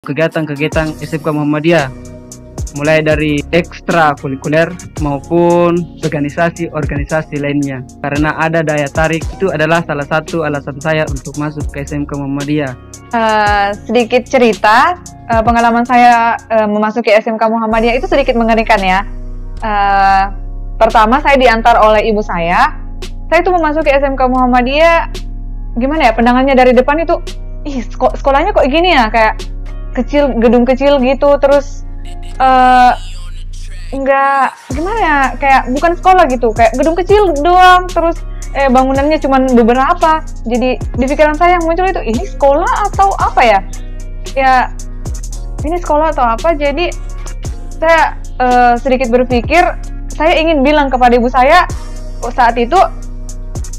kegiatan-kegiatan SMK Muhammadiyah, mulai dari ekstrakurikuler maupun organisasi-organisasi lainnya. Karena ada daya tarik, itu adalah salah satu alasan saya untuk masuk ke SMK Muhammadiyah. Sedikit cerita, pengalaman saya memasuki SMK Muhammadiyah itu sedikit mengerikan ya. Pertama saya diantar oleh ibu saya. Saya itu memasuki SMK Muhammadiyah, gimana ya, pandangannya dari depan itu, sekolahnya kok gini ya, kayak kecil, gedung kecil gitu, terus nggak, gimana ya, kayak bukan sekolah gitu, kayak gedung kecil doang, terus bangunannya cuma beberapa. Jadi di pikiran saya yang muncul itu, ini sekolah atau apa ya? Ya, ini sekolah atau apa? Jadi saya sedikit berpikir, saya ingin bilang kepada ibu saya saat itu,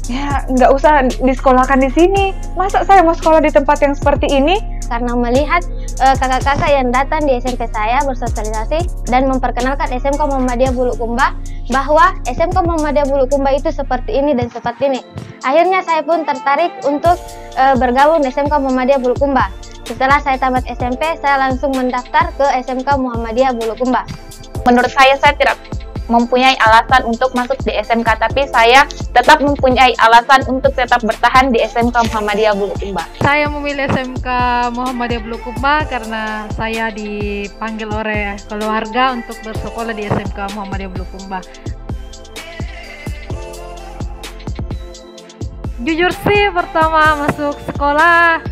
ya nggak usah disekolahkan di sini. Masa saya mau sekolah di tempat yang seperti ini? Karena melihat kakak-kakak yang datang di SMP saya bersosialisasi dan memperkenalkan SMK Muhammadiyah Bulukumba, bahwa SMK Muhammadiyah Bulukumba itu seperti ini dan seperti ini. Akhirnya saya pun tertarik untuk bergabung di SMK Muhammadiyah Bulukumba. Setelah saya tamat SMP, saya langsung mendaftar ke SMK Muhammadiyah Bulukumba. Menurut saya tidak mempunyai alasan untuk masuk di SMK, tapi saya tetap mempunyai alasan untuk tetap bertahan di SMK Muhammadiyah Bulukumba. Saya memilih SMK Muhammadiyah Bulukumba karena saya dipanggil oleh keluarga untuk bersekolah di SMK Muhammadiyah Bulukumba. Jujur sih, pertama masuk sekolah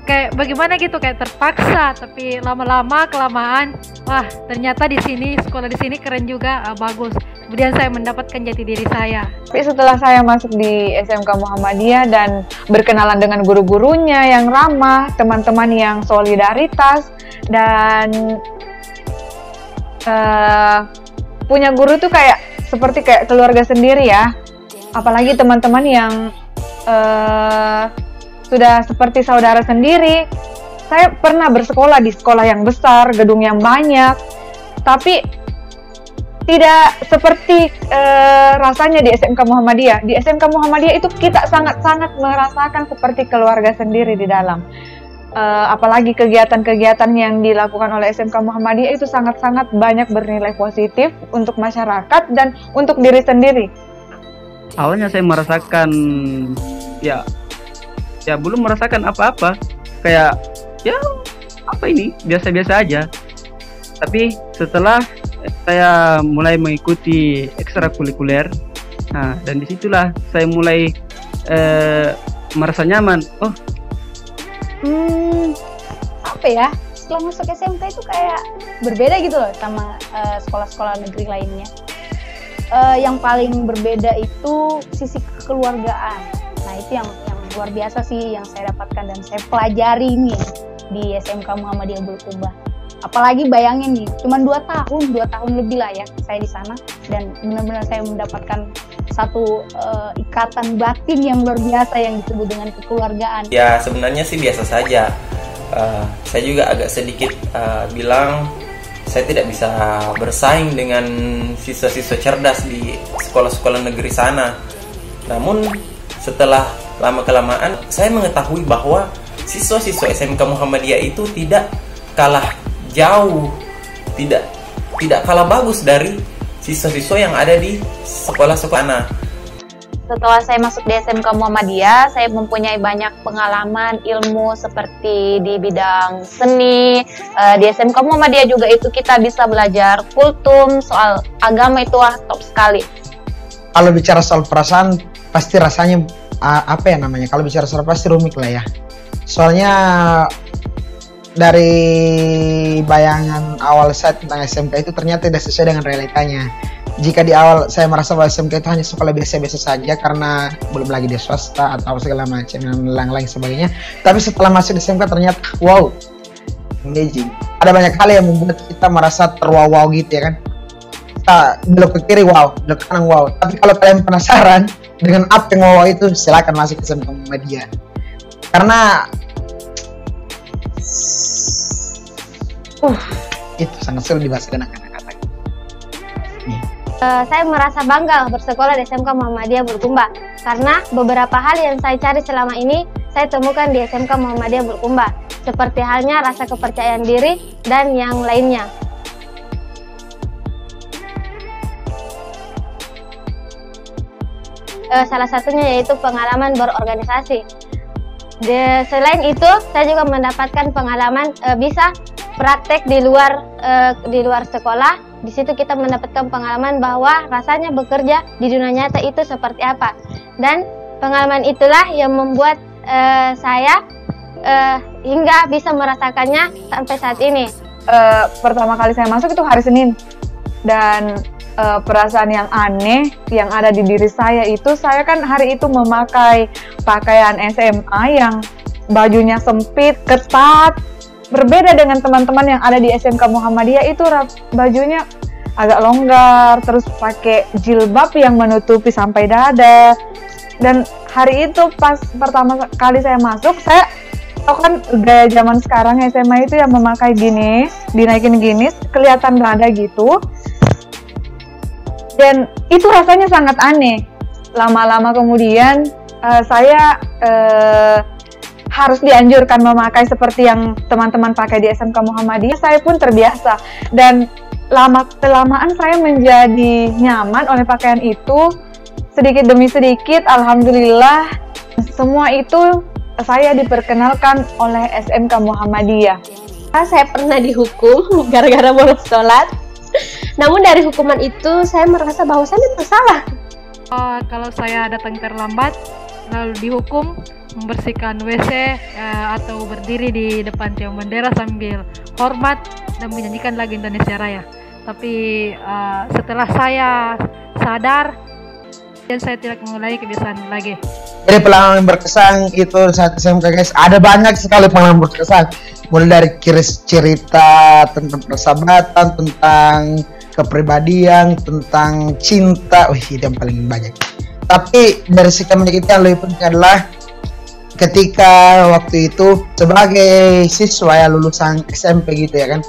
kayak bagaimana gitu, kayak terpaksa, tapi lama-lama kelamaan, wah ternyata di sini, sekolah di sini keren juga, bagus. Kemudian saya mendapatkan jati diri saya. Tapi setelah saya masuk di SMK Muhammadiyah dan berkenalan dengan guru-gurunya yang ramah, teman-teman yang solidaritas, dan punya guru tuh kayak seperti kayak keluarga sendiri ya. Apalagi teman-teman yang sudah seperti saudara sendiri. Saya pernah bersekolah di sekolah yang besar, gedung yang banyak, tapi tidak seperti rasanya di SMK Muhammadiyah. Di SMK Muhammadiyah itu kita sangat-sangat merasakan seperti keluarga sendiri di dalam. Apalagi kegiatan-kegiatan yang dilakukan oleh SMK Muhammadiyah itu sangat-sangat banyak bernilai positif untuk masyarakat dan untuk diri sendiri. Awalnya saya merasakan ya belum merasakan apa-apa, kayak ya apa ini, biasa-biasa aja. Tapi setelah saya mulai mengikuti ekstrakurikuler, nah dan disitulah saya mulai merasa nyaman. Apa ya, setelah masuk SMK itu kayak berbeda gitu loh sama sekolah-sekolah negeri lainnya. Yang paling berbeda itu sisi kekeluargaan. Nah itu yang luar biasa sih yang saya dapatkan dan saya pelajari nih di SMK Muhammadiyah Bulukumba. Apalagi bayangin nih, cuma 2 tahun lebih lah ya saya di sana, dan benar-benar saya mendapatkan satu ikatan batin yang luar biasa yang disebut dengan kekeluargaan. Ya sebenarnya sih biasa saja. Saya juga agak sedikit bilang saya tidak bisa bersaing dengan siswa-siswa cerdas di sekolah-sekolah negeri sana. Namun setelah lama-kelamaan saya mengetahui bahwa siswa-siswa SMK Muhammadiyah itu tidak kalah jauh, tidak kalah bagus dari siswa-siswa yang ada di sekolah-sekolah. Setelah saya masuk di SMK Muhammadiyah, saya mempunyai banyak pengalaman ilmu seperti di bidang seni. Di SMK Muhammadiyah juga itu kita bisa belajar kultum, soal agama itu top sekali. Kalau bicara soal perasaan, pasti rasanya apa ya namanya? Kalau bicara soal pasti rumit lah ya. Soalnya dari bayangan awal saya tentang SMK itu ternyata tidak sesuai dengan realitanya. Jika di awal saya merasa bahwa SMK itu hanya sekolah biasa-biasa saja karena belum lagi di swasta atau segala macam yang lain-lain sebagainya. Tapi setelah masuk di SMK ternyata wow, amazing. Ada banyak hal yang membuat kita merasa terwow gitu ya kan. Kita belok ke kiri wow, belok ke kanan wow. Tapi kalau kalian penasaran dengan apa yang wow itu, silakan masuk ke SMK Muhammadiyah. Karena itu sangat sulit dibahas dengan kata-kata. Saya merasa bangga bersekolah di SMK Muhammadiyah Bulukumba karena beberapa hal yang saya cari selama ini saya temukan di SMK Muhammadiyah Bulukumba. seperti halnya rasa kepercayaan diri dan yang lainnya. Salah satunya yaitu pengalaman berorganisasi. Selain itu, saya juga mendapatkan pengalaman bisa praktek di luar sekolah. Di situ kita mendapatkan pengalaman bahwa rasanya bekerja di dunia nyata itu seperti apa. Dan pengalaman itulah yang membuat saya hingga bisa merasakannya sampai saat ini. Pertama kali saya masuk itu hari Senin, dan perasaan yang aneh yang ada di diri saya itu, saya kan hari itu memakai pakaian SMA yang bajunya sempit, ketat, berbeda dengan teman-teman yang ada di SMK Muhammadiyah. Itu bajunya agak longgar, terus pakai jilbab yang menutupi sampai dada. Dan hari itu pas pertama kali saya masuk, saya tahu kan gaya zaman sekarang SMA itu yang memakai gini, dinaikin gini, kelihatan dada gitu. Dan itu rasanya sangat aneh. Lama-lama kemudian saya harus dianjurkan memakai seperti yang teman-teman pakai di SMK Muhammadiyah. Saya pun terbiasa, dan kelamaan saya menjadi nyaman oleh pakaian itu. Sedikit demi sedikit, alhamdulillah, semua itu saya diperkenalkan oleh SMK Muhammadiyah. Saya pernah dihukum gara-gara bolos sholat. Namun dari hukuman itu saya merasa bahwa saya bersalah. Kalau saya datang terlambat lalu dihukum membersihkan WC atau berdiri di depan tiang bendera sambil hormat dan menyanyikan lagu Indonesia Raya. Tapi setelah saya sadar dan saya tidak mengulangi kebiasaan lagi. Jadi pengalaman berkesan itu saat SMK guys, ada banyak sekali pengalaman berkesan. Mulai dari cerita tentang persahabatan, tentang kepribadian, tentang cinta. Wih, itu yang paling banyak. Tapi dari sekian banyak itu yang lebih penting adalah ketika waktu itu sebagai siswa ya lulusan SMP gitu ya kan,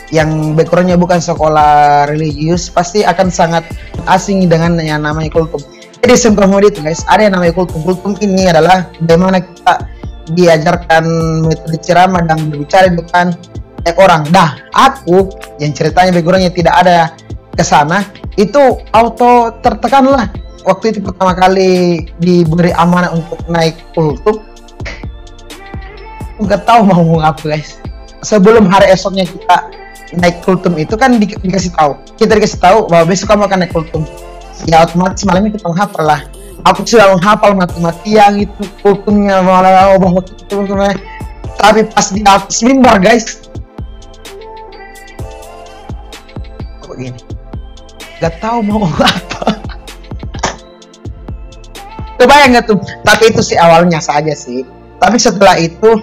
yang backgroundnya bukan sekolah religius, pasti akan sangat asing dengan yang namanya kultum. Jadi SMK Muhammadiyah itu guys, ada yang namanya kultum. Kultum ini adalah bagaimana kita diajarkan metode ceramah dan berbicara di depan orang. Dah, aku yang ceritanya backgroundnya tidak ada ke sana, itu auto tertekan lah. Waktu itu pertama kali diberi amanah untuk naik kultum, nggak tahu mau ngomong apa guys. Sebelum hari esoknya kita naik kultum itu kan dikasih tahu bahwa besok kamu akan naik kultum. Ya otomatis malam itu menghafal lah. Aku sudah menghafal mati-mati yang itu kultumnya malah bahwa itu. Tapi pas di atas mimbar guys, kok gini? Gak tahu mau apa. Kebayang gak tuh? Tapi itu sih awalnya saja sih. Tapi setelah itu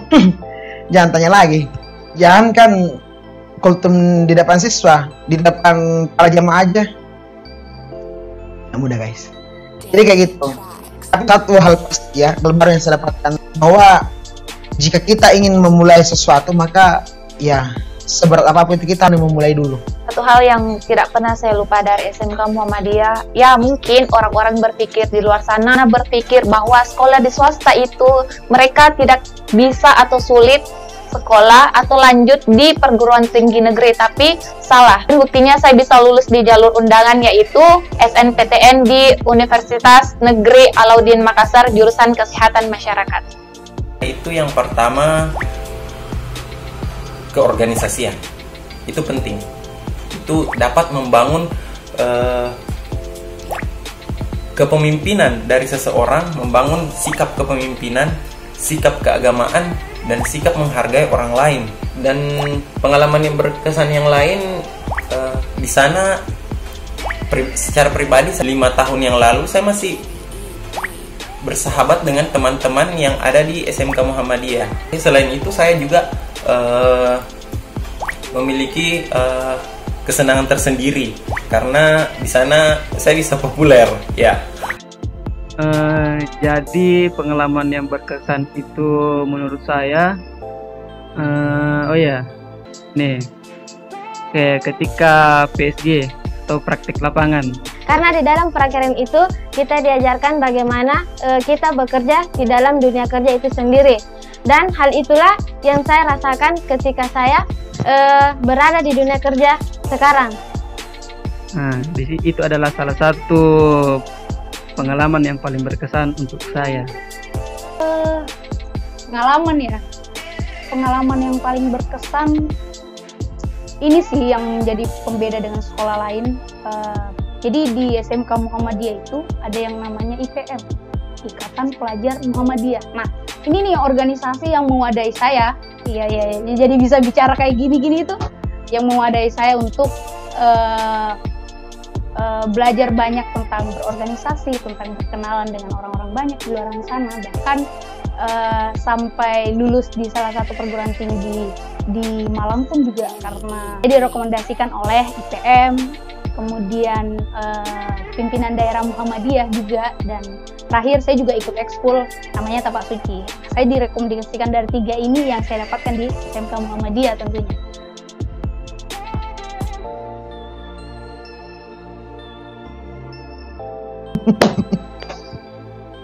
jangan tanya lagi. Jangan kan kultum di depan siswa, di depan para jamaah aja. Gak mudah guys. Jadi kayak gitu. Satu hal pasti ya, baru yang saya dapatkan bahwa jika kita ingin memulai sesuatu, maka ya seberat apapun itu kita harus memulai dulu. Satu hal yang tidak pernah saya lupa dari SMK Muhammadiyah, ya mungkin orang-orang berpikir di luar sana berpikir bahwa sekolah di swasta itu mereka tidak bisa atau sulit sekolah atau lanjut di perguruan tinggi negeri, tapi salah. Buktinya saya bisa lulus di jalur undangan yaitu SNPTN di Universitas Negeri Alauddin Makassar jurusan Kesehatan Masyarakat. Itu yang pertama, keorganisasian. Itu penting. Itu dapat membangun kepemimpinan dari seseorang, membangun sikap kepemimpinan, sikap keagamaan, dan sikap menghargai orang lain. Dan pengalaman yang berkesan yang lain di sana secara pribadi 5 tahun yang lalu saya masih bersahabat dengan teman-teman yang ada di SMK Muhammadiyah. Selain itu saya juga memiliki kesenangan tersendiri karena di sana saya bisa populer ya. Jadi pengalaman yang berkesan itu menurut saya ketika PSG atau praktik lapangan. Karena di dalam praktikum itu kita diajarkan bagaimana kita bekerja di dalam dunia kerja itu sendiri. Dan hal itulah yang saya rasakan ketika saya berada di dunia kerja sekarang. Nah, itu adalah salah satu pengalaman yang paling berkesan untuk saya. Pengalaman ya, pengalaman yang paling berkesan ini sih yang menjadi pembeda dengan sekolah lain. Jadi di SMK Muhammadiyah itu ada yang namanya IPM, Ikatan Pelajar Muhammadiyah. Nah, ini nih organisasi yang mewadai saya. Iya, jadi bisa bicara kayak gini-gini itu yang mewadai saya untuk belajar banyak tentang berorganisasi, tentang berkenalan dengan orang-orang banyak di luar sana, bahkan sampai lulus di salah satu perguruan tinggi di Malang pun juga karena direkomendasikan oleh IPM, kemudian pimpinan daerah Muhammadiyah juga, dan terakhir saya juga ikut ekskul namanya Tapak Suci. Saya direkomendasikan dari 3 ini yang saya dapatkan di SMK Muhammadiyah tentunya.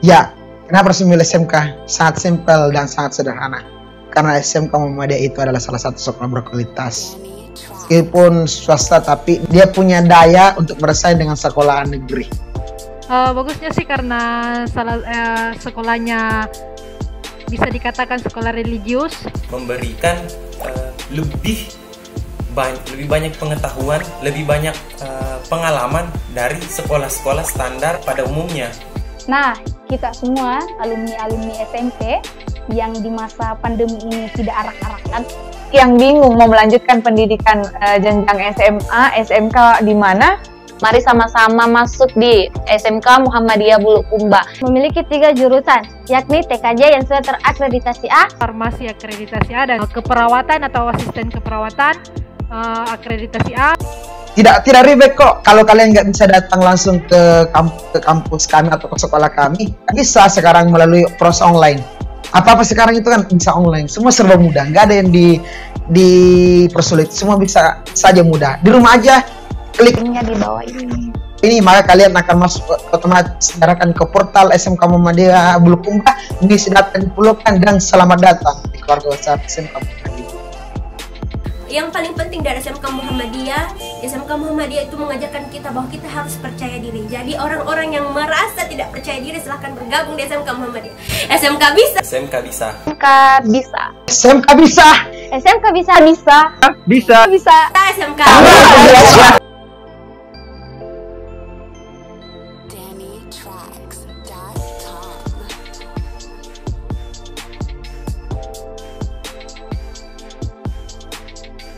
Ya, kenapa harus memilih SMK? Sangat simpel dan sangat sederhana. Karena SMK Muhammadiyah itu adalah salah satu sekolah berkualitas. Meskipun swasta, tapi dia punya daya untuk bersaing dengan sekolah negeri. Bagusnya sih karena sekolahnya bisa dikatakan sekolah religius, memberikan lebih banyak pengetahuan, lebih banyak pengalaman dari sekolah-sekolah standar pada umumnya. Nah, kita semua alumni-alumni SMP yang di masa pandemi ini tidak arak-arakan, Yang bingung mau melanjutkan pendidikan jenjang SMA, SMK di mana? Mari sama-sama masuk di SMK Muhammadiyah Bulukumba. Memiliki 3 jurusan, yakni TKJ yang sudah terakreditasi A, farmasi akreditasi A, dan keperawatan atau asisten keperawatan akreditasi A. Tidak ribet kok kalau kalian nggak bisa datang langsung ke kampus kami atau ke sekolah kami. Bisa sekarang melalui proses online. Apa-apa sekarang itu kan bisa online. Semua serba mudah, nggak ada yang dipersulit. Semua bisa saja mudah. Di rumah aja, klik linknya di bawah ini. Ini maka kalian akan masuk otomatis diarahkan ke portal SMK Muhammadiyah Bulukumba, mengisi data yang diperlukan, dan selamat datang di keluarga besar SMK Muhammadiyah. Yang paling penting dari SMK Muhammadiyah itu mengajarkan kita bahwa kita harus percaya diri. Jadi orang-orang yang merasa tidak percaya diri silahkan bergabung di SMK Muhammadiyah. SMK bisa. SMK bisa. SMK bisa. SMK bisa. SMK bisa. Bisa. Bisa. SMK.